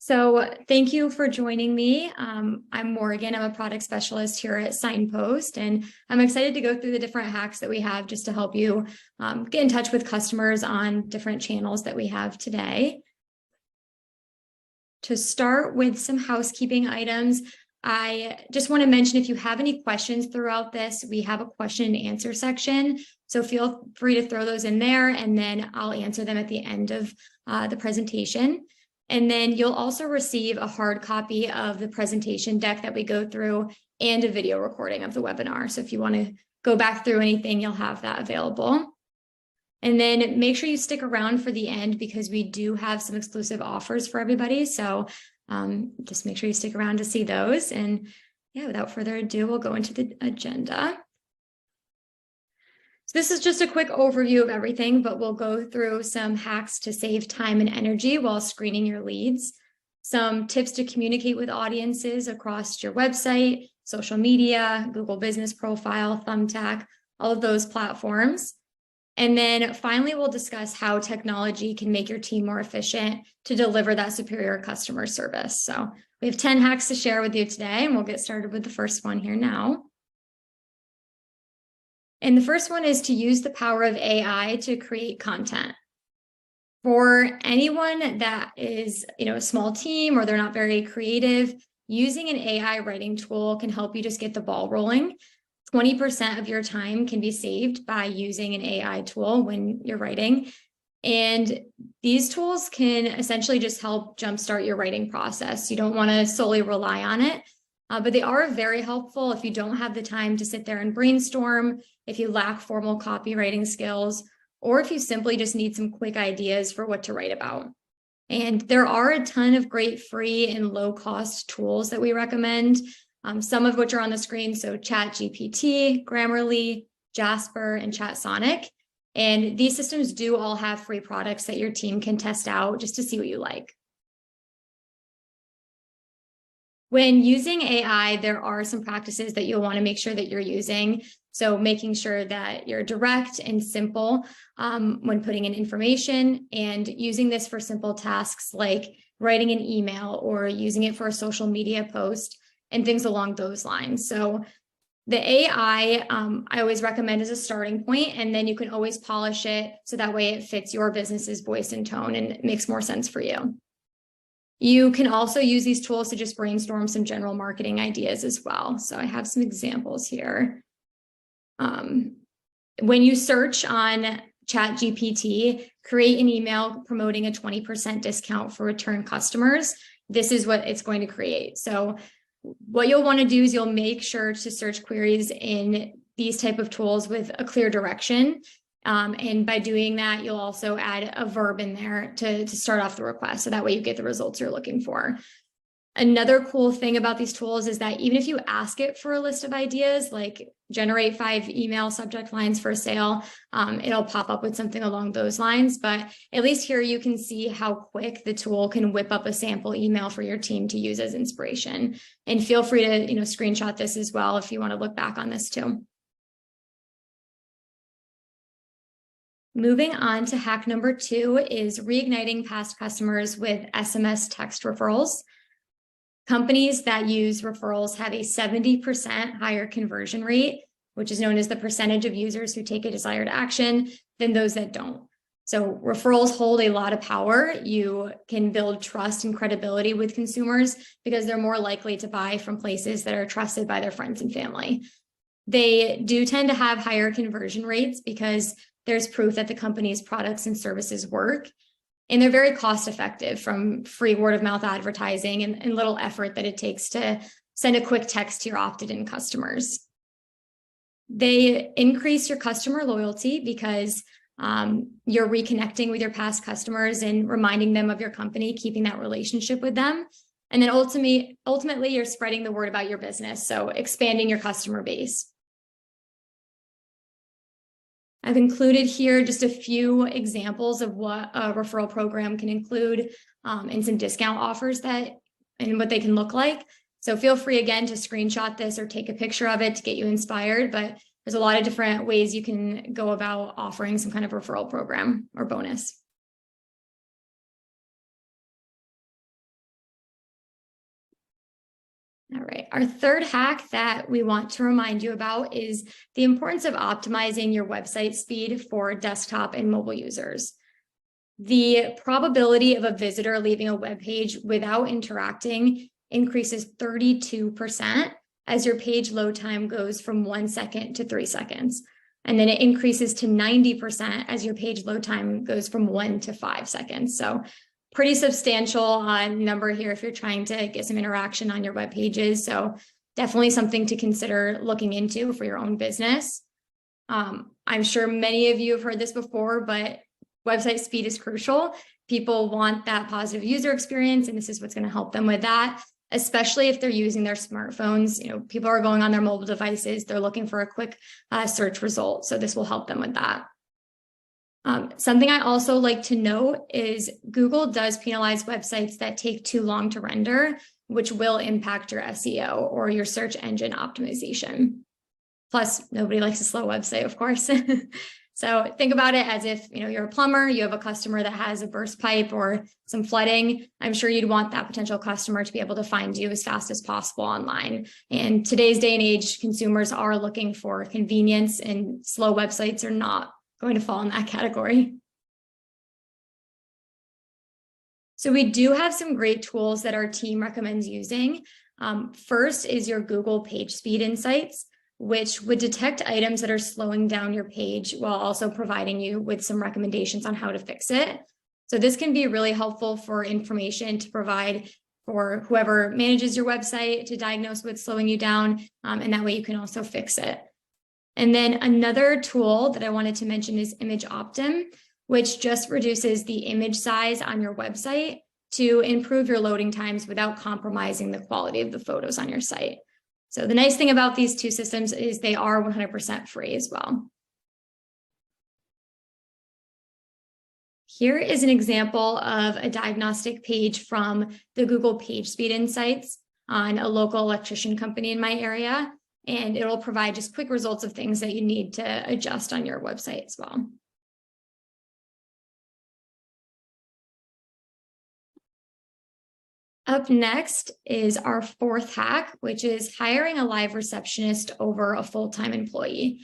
So thank you for joining me. I'm Morgan. I'm a product specialist here at Signpost, and I'm excited to go through the different hacks that we have just to help you get in touch with customers on different channels that we have today. To start with some housekeeping items, I just want to mention if you have any questions throughout this, we have a question and answer section. So feel free to throw those in there, and then I'll answer them at the end of the presentation. And then you'll also receive a hard copy of the presentation deck that we go through and a video recording of the webinar. So if you want to go back through anything, you'll have that available. And then make sure you stick around for the end because we do have some exclusive offers for everybody. So just make sure you stick around to see those. And yeah, without further ado, we'll go into the agenda. So this is just a quick overview of everything, but we'll go through some hacks to save time and energy while screening your leads, some tips to communicate with audiences across your website, social media, Google Business Profile, Thumbtack, all of those platforms. And then finally, we'll discuss how technology can make your team more efficient to deliver that superior customer service. So we have 10 hacks to share with you today, and we'll get started with the first one here now. And the first one is to use the power of AI to create content. For anyone that is, a small team or they're not very creative, using an AI writing tool can help you just get the ball rolling. 20% of your time can be saved by using an AI tool when you're writing. And these tools can essentially just help jumpstart your writing process. You don't want to solely rely on it, but they are very helpful if you don't have the time to sit there and brainstorm, if you lack formal copywriting skills, or if you simply just need some quick ideas for what to write about. And there are a ton of great free and low-cost tools that we recommend, some of which are on the screen. So ChatGPT, Grammarly, Jasper, and ChatSonic. And these systems do all have free products that your team can test out just to see what you like. When using AI, there are some practices that you'll want to make sure that you're using. So making sure that you're direct and simple when putting in information, and using this for simple tasks like writing an email or using it for a social media post and things along those lines. So the AI, I always recommend as a starting point, and then you can always polish it so that way it fits your business's voice and tone and it makes more sense for you. You can also use these tools to just brainstorm some general marketing ideas as well. So I have some examples here. When you search on ChatGPT, create an email promoting a 20% discount for return customers. This is what it's going to create. So what you'll want to do is you'll make sure to search queries in these type of tools with a clear direction. And by doing that, you'll also add a verb in there to start off the request. So that way you get the results you're looking for. Another cool thing about these tools is that even if you ask it for a list of ideas, like generate 5 email subject lines for a sale, it'll pop up with something along those lines. But at least here you can see how quick the tool can whip up a sample email for your team to use as inspiration. And feel free to, screenshot this as well if you want to look back on this too. Moving on to hack number 2 is reigniting past customers with SMS text referrals. Companies that use referrals have a 70% higher conversion rate, which is known as the percentage of users who take a desired action, than those that don't. So referrals hold a lot of power. You can build trust and credibility with consumers because they're more likely to buy from places that are trusted by their friends and family. They do tend to have higher conversion rates because there's proof that the company's products and services work. And they're very cost effective, from free word of mouth advertising and little effort that it takes to send a quick text to your opted-in customers. They increase your customer loyalty because you're reconnecting with your past customers and reminding them of your company, keeping that relationship with them. And then ultimately, you're spreading the word about your business, so expanding your customer base. I've included here just a few examples of what a referral program can include and some discount offers and what they can look like. So feel free again to screenshot this or take a picture of it to get you inspired, but there's a lot of different ways you can go about offering some kind of referral program or bonus. All right, our third hack that we want to remind you about is the importance of optimizing your website speed for desktop and mobile users. The probability of a visitor leaving a web page without interacting increases 32% as your page load time goes from 1 second to 3 seconds. And then it increases to 90% as your page load time goes from 1 to 5 seconds. So pretty substantial number here if you're trying to get some interaction on your web pages. So definitely something to consider looking into for your own business. I'm sure many of you have heard this before, but website speed is crucial. People want that positive user experience, and this is what's going to help them with that, especially if they're using their smartphones. People are going on their mobile devices. They're looking for a quick search result. So this will help them with that. Something I also like to note is Google does penalize websites that take too long to render, which will impact your SEO or your search engine optimization. Plus, nobody likes a slow website, of course. So think about it as if you're a plumber, you have a customer that has a burst pipe or some flooding. I'm sure you'd want that potential customer to be able to find you as fast as possible online. And today's day and age, consumers are looking for convenience, and slow websites are not going to fall in that category. So we do have some great tools that our team recommends using. First is your Google Page Speed Insights, which would detect items that are slowing down your page while also providing you with some recommendations on how to fix it. So this can be really helpful for information to provide for whoever manages your website to diagnose what's slowing you down, and that way you can also fix it. And then another tool that I wanted to mention is Image Optim, which just reduces the image size on your website to improve your loading times without compromising the quality of the photos on your site. So the nice thing about these two systems is they are 100% free as well. Here is an example of a diagnostic page from the Google Page Speed Insights on a local electrician company in my area. And it'll provide just quick results of things that you need to adjust on your website as well. Up next is our fourth hack, which is hiring a live receptionist over a full-time employee.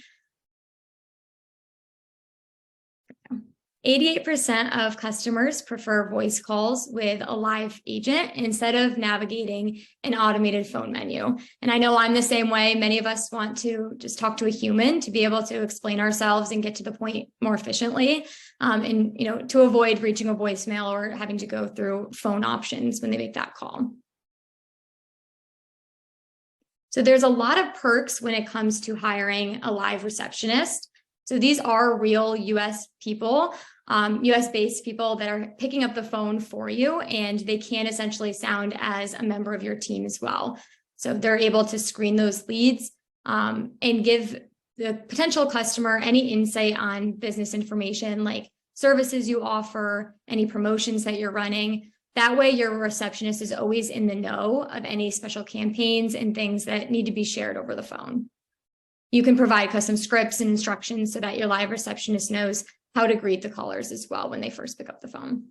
88% of customers prefer voice calls with a live agent instead of navigating an automated phone menu. And I know I'm the same way. Many of us want to just talk to a human to be able to explain ourselves and get to the point more efficiently, and to avoid reaching a voicemail or having to go through phone options when they make that call. So there's a lot of perks when it comes to hiring a live receptionist. So these are real US people, US-based people that are picking up the phone for you, and they can essentially sound as a member of your team as well. So they're able to screen those leads and give the potential customer any insight on business information like services you offer, any promotions that you're running. That way your receptionist is always in the know of any special campaigns and things that need to be shared over the phone. You can provide custom scripts and instructions so that your live receptionist knows how to greet the callers as well when they first pick up the phone.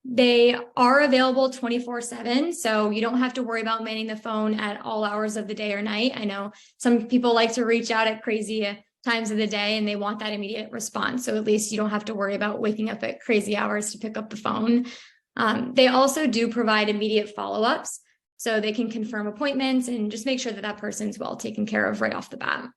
They are available 24/7, so you don't have to worry about manning the phone at all hours of the day or night. I know some people like to reach out at crazy times of the day and they want that immediate response. So at least you don't have to worry about waking up at crazy hours to pick up the phone. They also do provide immediate follow-ups, so they can confirm appointments and just make sure that that person's well taken care of right off the bat.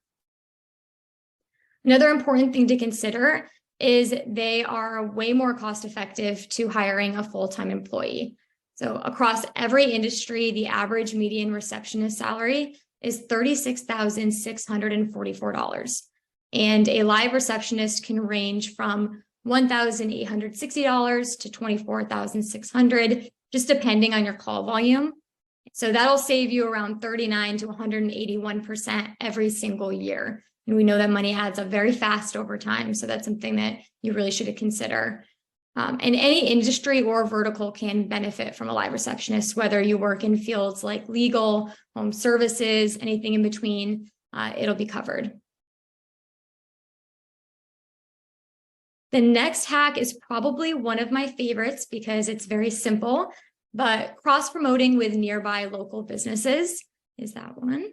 Another important thing to consider is they are way more cost-effective to hiring a full-time employee. So across every industry, the average median receptionist salary is $36,644. And a live receptionist can range from $1,860 to $24,600, just depending on your call volume. So that'll save you around 39 to 181% every single year. And we know that money adds up very fast over time. So that's something that you really should consider. And any industry or vertical can benefit from a live receptionist, whether you work in fields like legal, home services, anything in between, it'll be covered. The next hack is probably one of my favorites because it's very simple, but cross-promoting with nearby local businesses is that one.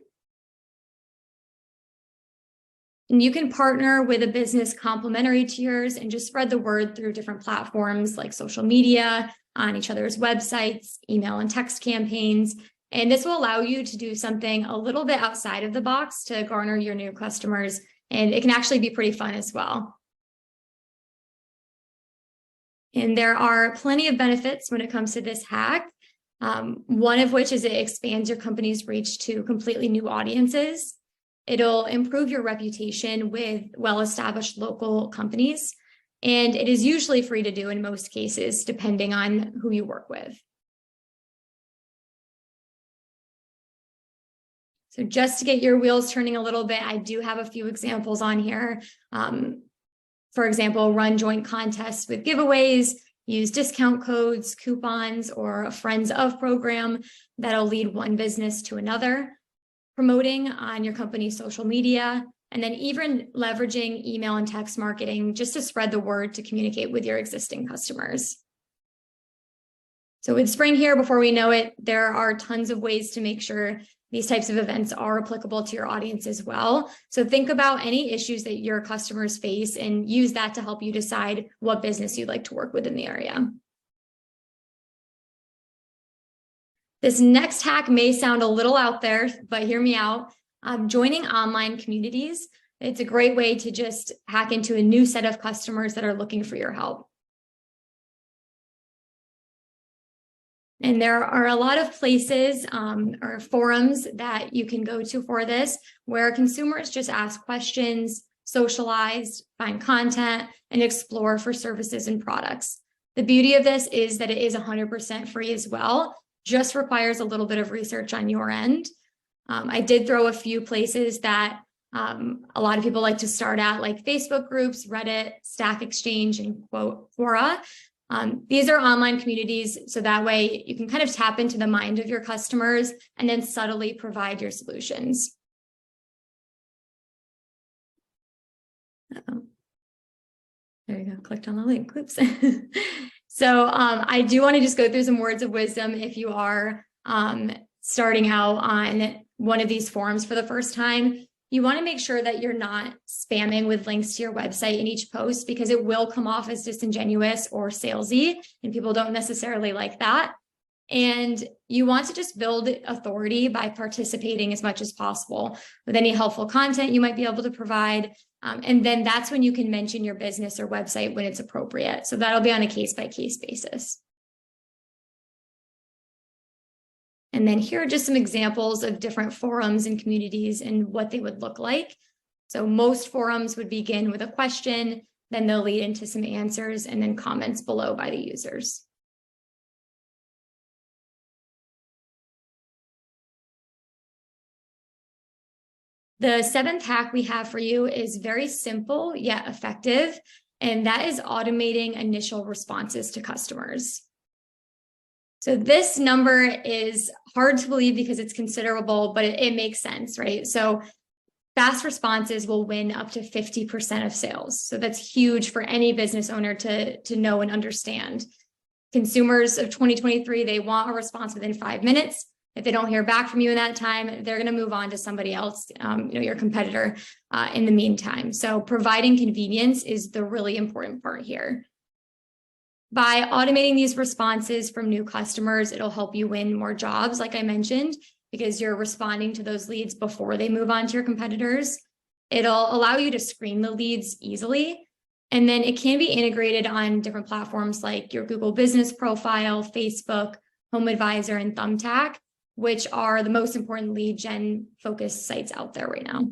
And you can partner with a business complementary to yours and just spread the word through different platforms like social media, on each other's websites, email and text campaigns. And this will allow you to do something a little bit outside of the box to garner your new customers. And it can actually be pretty fun as well. And there are plenty of benefits when it comes to this hack. One of which is it expands your company's reach to completely new audiences. It'll improve your reputation with well-established local companies. And it is usually free to do in most cases, depending on who you work with. So just to get your wheels turning a little bit, I do have a few examples on here. For example, run joint contests with giveaways, use discount codes, coupons, or a friends of program that'll lead one business to another, promoting on your company's social media, and then even leveraging email and text marketing just to spread the word to communicate with your existing customers. So with spring here, before we know it, there are tons of ways to make sure these types of events are applicable to your audience as well. So think about any issues that your customers face and use that to help you decide what business you'd like to work with in the area. This next hack may sound a little out there, but hear me out. Joining online communities, it's a great way to just hack into a new set of customers that are looking for your help. And there are a lot of places or forums that you can go to for this, where consumers just ask questions, socialize, find content, and explore for services and products. The beauty of this is that it is 100% free as well, just requires a little bit of research on your end. I did throw a few places that a lot of people like to start at, like Facebook groups, Reddit, Stack Exchange, and Quora. These are online communities, so that way you can kind of tap into the mind of your customers and then subtly provide your solutions. There you go, clicked on the link, oops. So I do want to just go through some words of wisdom if you are starting out on one of these forums for the first time. You want to make sure that you're not spamming with links to your website in each post, because it will come off as disingenuous or salesy, and people don't necessarily like that. And you want to just build authority by participating as much as possible with any helpful content you might be able to provide. And then that's when you can mention your business or website when it's appropriate. So that'll be on a case-by-case basis. And then here are just some examples of different forums and communities and what they would look like. So most forums would begin with a question, then they'll lead into some answers and then comments below by the users. The seventh hack we have for you is very simple yet effective, and that is automating initial responses to customers. So this number is hard to believe because it's considerable, but it makes sense, right? So fast responses will win up to 50% of sales. So that's huge for any business owner to know and understand. Consumers of 2023, they want a response within 5 minutes. If they don't hear back from you in that time, they're going to move on to somebody else, your competitor, in the meantime. So providing convenience is the really important part here. By automating these responses from new customers, it'll help you win more jobs, like I mentioned, because you're responding to those leads before they move on to your competitors. It'll allow you to screen the leads easily. And then it can be integrated on different platforms like your Google Business Profile, Facebook, Home Advisor, and Thumbtack, which are the most important lead gen focused sites out there right now.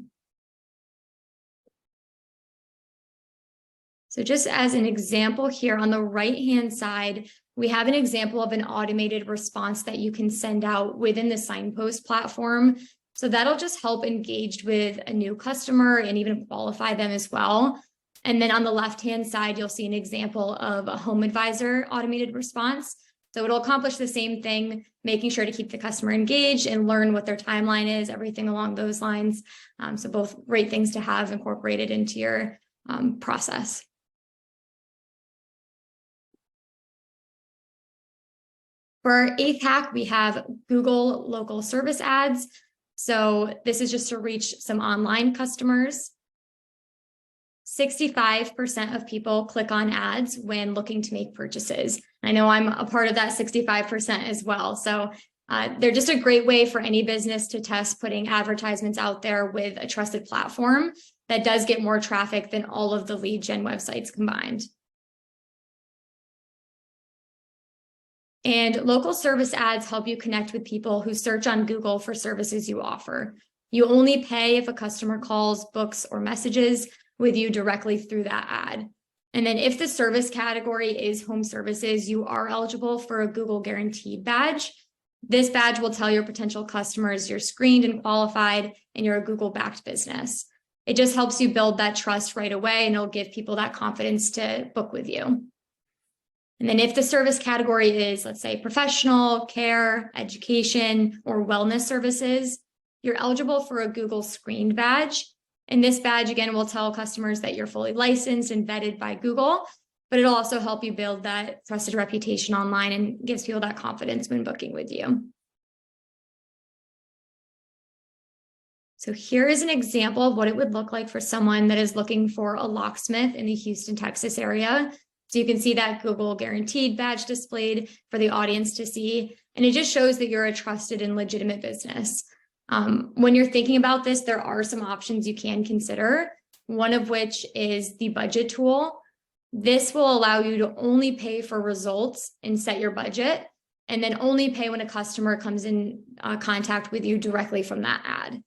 So just as an example here on the right-hand side, we have an example of an automated response that you can send out within the Signpost platform. So that'll just help engage with a new customer and even qualify them as well. And then on the left-hand side, you'll see an example of a Home Advisor automated response. So it'll accomplish the same thing, making sure to keep the customer engaged and learn what their timeline is, everything along those lines. So both great things to have incorporated into your process. For our 8th hack, we have Google local service ads. So this is just to reach some online customers. 65% of people click on ads when looking to make purchases. I know I'm a part of that 65% as well. So they're just a great way for any business to test putting advertisements out there with a trusted platform that does get more traffic than all of the lead gen websites combined. And local service ads help you connect with people who search on Google for services you offer. You only pay if a customer calls, books, or messages with you directly through that ad. And then if the service category is home services, you are eligible for a Google Guaranteed badge. This badge will tell your potential customers you're screened and qualified and you're a Google-backed business. It just helps you build that trust right away, and it'll give people that confidence to book with you. And then if the service category is, let's say, professional, care, education, or wellness services, you're eligible for a Google Screened badge. And this badge, again, will tell customers that you're fully licensed and vetted by Google, but it'll also help you build that trusted reputation online and gives people that confidence when booking with you. So here is an example of what it would look like for someone that is looking for a locksmith in the Houston, Texas area. So you can see that Google Guaranteed badge displayed for the audience to see, and it just shows that you're a trusted and legitimate business. When you're thinking about this, there are some options you can consider, one of which is the budget tool. This will allow you to only pay for results and set your budget, and then only pay when a customer comes in contact with you directly from that ad.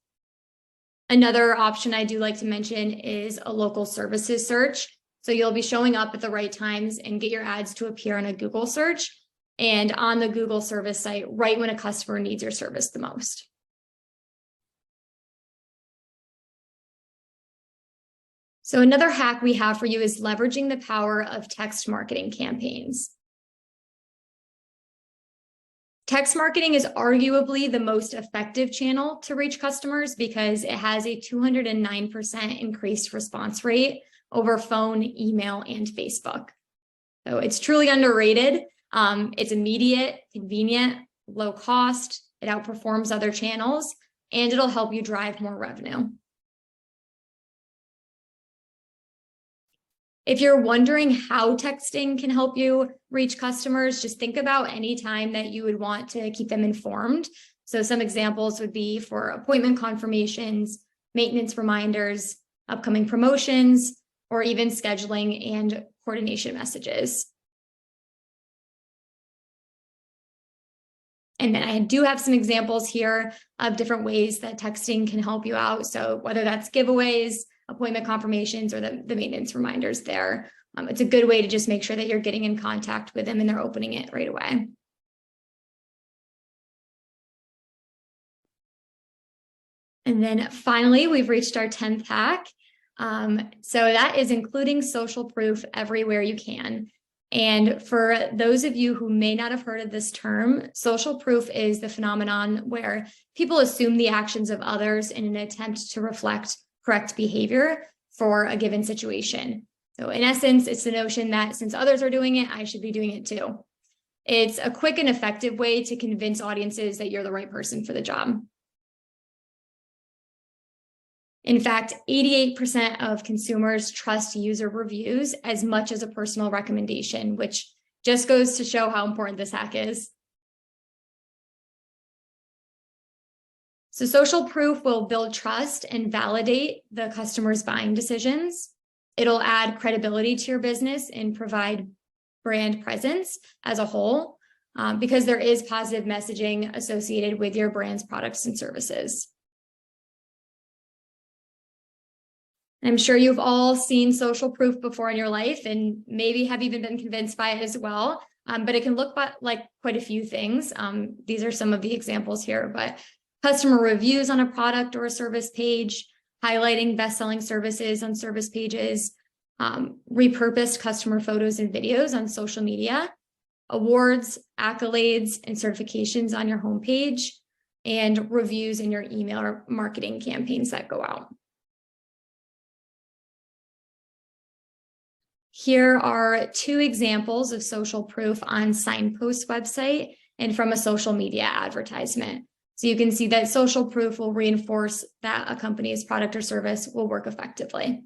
Another option I do like to mention is a local services search. So you'll be showing up at the right times and get your ads to appear in a Google search and on the Google service site right when a customer needs your service the most. So another hack we have for you is leveraging the power of text marketing campaigns. Text marketing is arguably the most effective channel to reach customers because it has a 209% increased response rate over phone, email, and Facebook. So it's truly underrated. It's immediate, convenient, low cost. It outperforms other channels, and it'll help you drive more revenue. If you're wondering how texting can help you reach customers, just think about any time that you would want to keep them informed. So some examples would be for appointment confirmations, maintenance reminders, upcoming promotions, or even scheduling and coordination messages. And then I do have some examples here of different ways that texting can help you out. So whether that's giveaways, appointment confirmations, or the maintenance reminders there, it's a good way to just make sure that you're getting in contact with them and they're opening it right away. And then finally, we've reached our 10th hack. So that is including social proof everywhere you can. And for those of you who may not have heard of this term, social proof is the phenomenon where people assume the actions of others in an attempt to reflect correct behavior for a given situation. So in essence, it's the notion that since others are doing it, I should be doing it too. It's a quick and effective way to convince audiences that you're the right person for the job. In fact, 88% of consumers trust user reviews as much as a personal recommendation, which just goes to show how important this hack is. So social proof will build trust and validate the customer's buying decisions. It'll add credibility to your business and provide brand presence as a whole, because there is positive messaging associated with your brand's products and services. I'm sure you've all seen social proof before in your life and maybe have even been convinced by it as well. But it can look like quite a few things. These are some of the examples here, but customer reviews on a product or a service page, highlighting best-selling services on service pages, repurposed customer photos and videos on social media, awards, accolades, and certifications on your homepage, and reviews in your email or marketing campaigns that go out. Here are two examples of social proof on Signpost's website. and from a social media advertisement. So you can see that social proof will reinforce that a company's product or service will work effectively.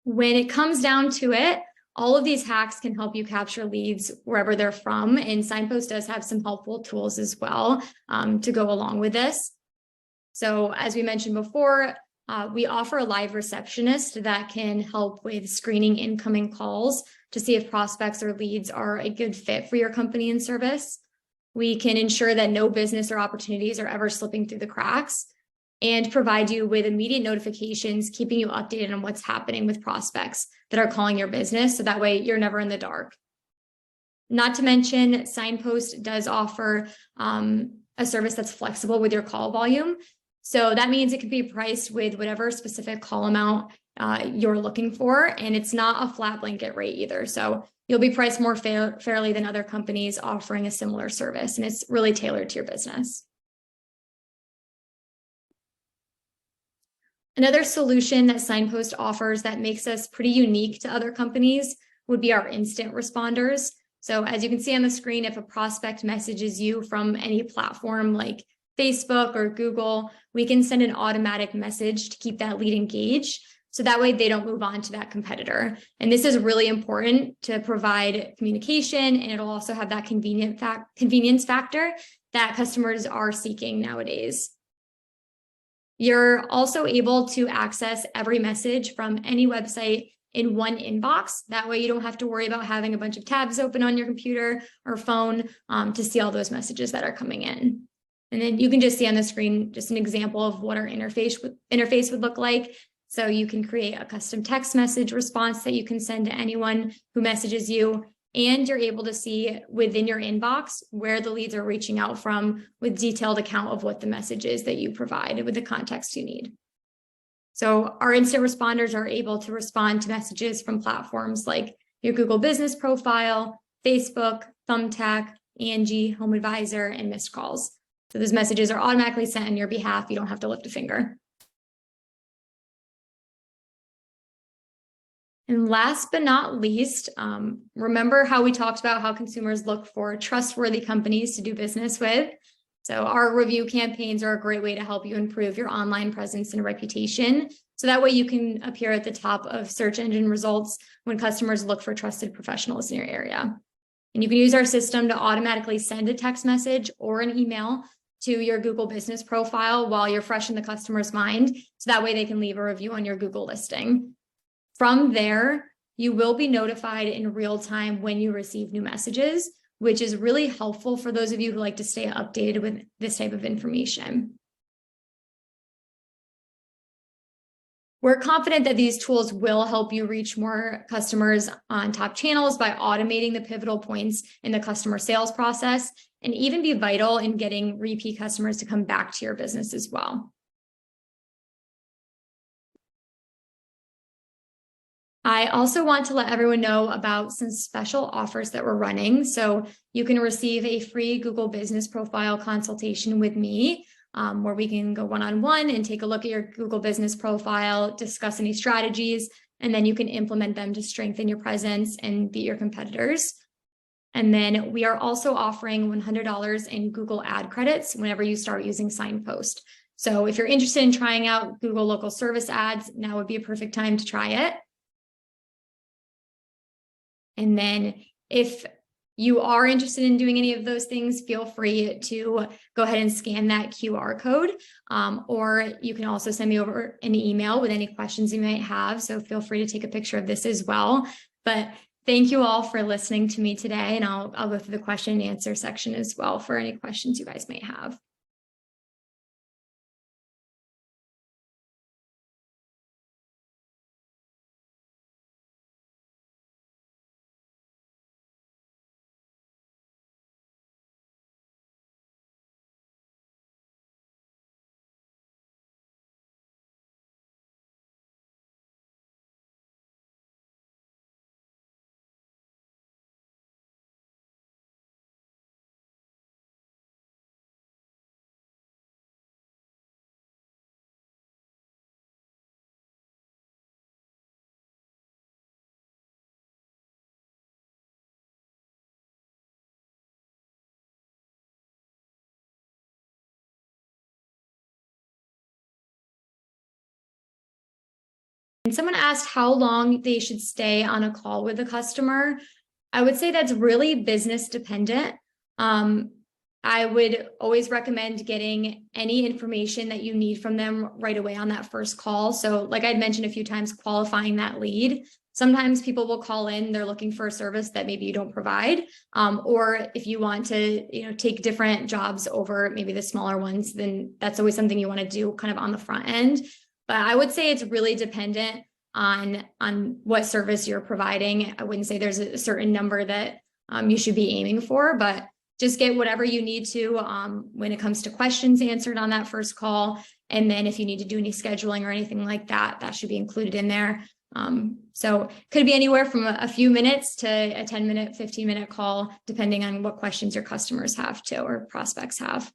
When it comes down to it, all of these hacks can help you capture leads wherever they're from, and Signpost does have some helpful tools as well to go along with this. So as we mentioned before, we offer a live receptionist that can help with screening incoming calls to see if prospects or leads are a good fit for your company and service. We can ensure that no business or opportunities are ever slipping through the cracks, and provide you with immediate notifications, keeping you updated on what's happening with prospects that are calling your business. So that way you're never in the dark. Not to mention, Signpost does offer a service that's flexible with your call volume. So that means it can be priced with whatever specific call amount you're looking for. And it's not a flat blanket rate either. So you'll be priced more fairly than other companies offering a similar service. And it's really tailored to your business. Another solution that Signpost offers that makes us pretty unique to other companies would be our instant responders. So as you can see on the screen, if a prospect messages you from any platform like Facebook or Google, we can send an automatic message to keep that lead engaged. So that way they don't move on to that competitor. And this is really important to provide communication, and it'll also have that convenience factor that customers are seeking nowadays. You're also able to access every message from any website in one inbox. That way you don't have to worry about having a bunch of tabs open on your computer or phone to see all those messages that are coming in. And then you can just see on the screen just an example of what our interface would look like. So you can create a custom text message response that you can send to anyone who messages you. And you're able to see within your inbox where the leads are reaching out from, with detailed account of what the message is that you provide with the context you need. So our instant responders are able to respond to messages from platforms like your Google Business Profile, Facebook, Thumbtack, Angie, Home Advisor, and missed calls. So those messages are automatically sent on your behalf. You don't have to lift a finger. And last but not least, remember how we talked about how consumers look for trustworthy companies to do business with. So our review campaigns are a great way to help you improve your online presence and reputation. So that way you can appear at the top of search engine results when customers look for trusted professionals in your area. And you can use our system to automatically send a text message or an email to your Google Business Profile while you're fresh in the customer's mind. So that way they can leave a review on your Google listing. From there, you will be notified in real time when you receive new messages, which is really helpful for those of you who like to stay updated with this type of information. We're confident that these tools will help you reach more customers on top channels by automating the pivotal points in the customer sales process, and even be vital in getting repeat customers to come back to your business as well. I also want to let everyone know about some special offers that we're running. So you can receive a free Google Business Profile consultation with me, where we can go one-on-one and take a look at your Google Business Profile, discuss any strategies, and then you can implement them to strengthen your presence and beat your competitors. And then we are also offering $100 in Google ad credits whenever you start using Signpost. So if you're interested in trying out Google local service ads, now would be a perfect time to try it. And then if you are interested in doing any of those things, feel free to go ahead and scan that QR code, or you can also send me over an email with any questions you might have. So feel free to take a picture of this as well. But thank you all for listening to me today, and I'll go through the question and answer section as well for any questions you guys may have. someone asked how long they should stay on a call with a customer. I would say that's really business dependent. I would always recommend getting any information that you need from them right away on that first call. So like I'd mentioned a few times, qualifying that lead. Sometimes people will call in, they're looking for a service that maybe you don't provide. Or if you want to, take different jobs over maybe the smaller ones, then that's always something you want to do kind of on the front end. But I would say it's really dependent on what service you're providing. I wouldn't say there's a certain number that you should be aiming for, but just get whatever you need to when it comes to questions answered on that first call. And then if you need to do any scheduling or anything like that, that should be included in there. So could be anywhere from a few minutes to a 10-minute, 15-minute call, depending on what questions your customers have too, or prospects have.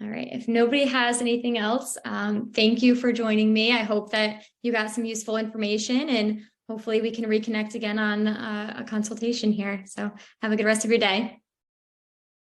All right, if nobody has anything else, thank you for joining me. I hope that you got some useful information, and hopefully we can reconnect again on a consultation here. So have a good rest of your day.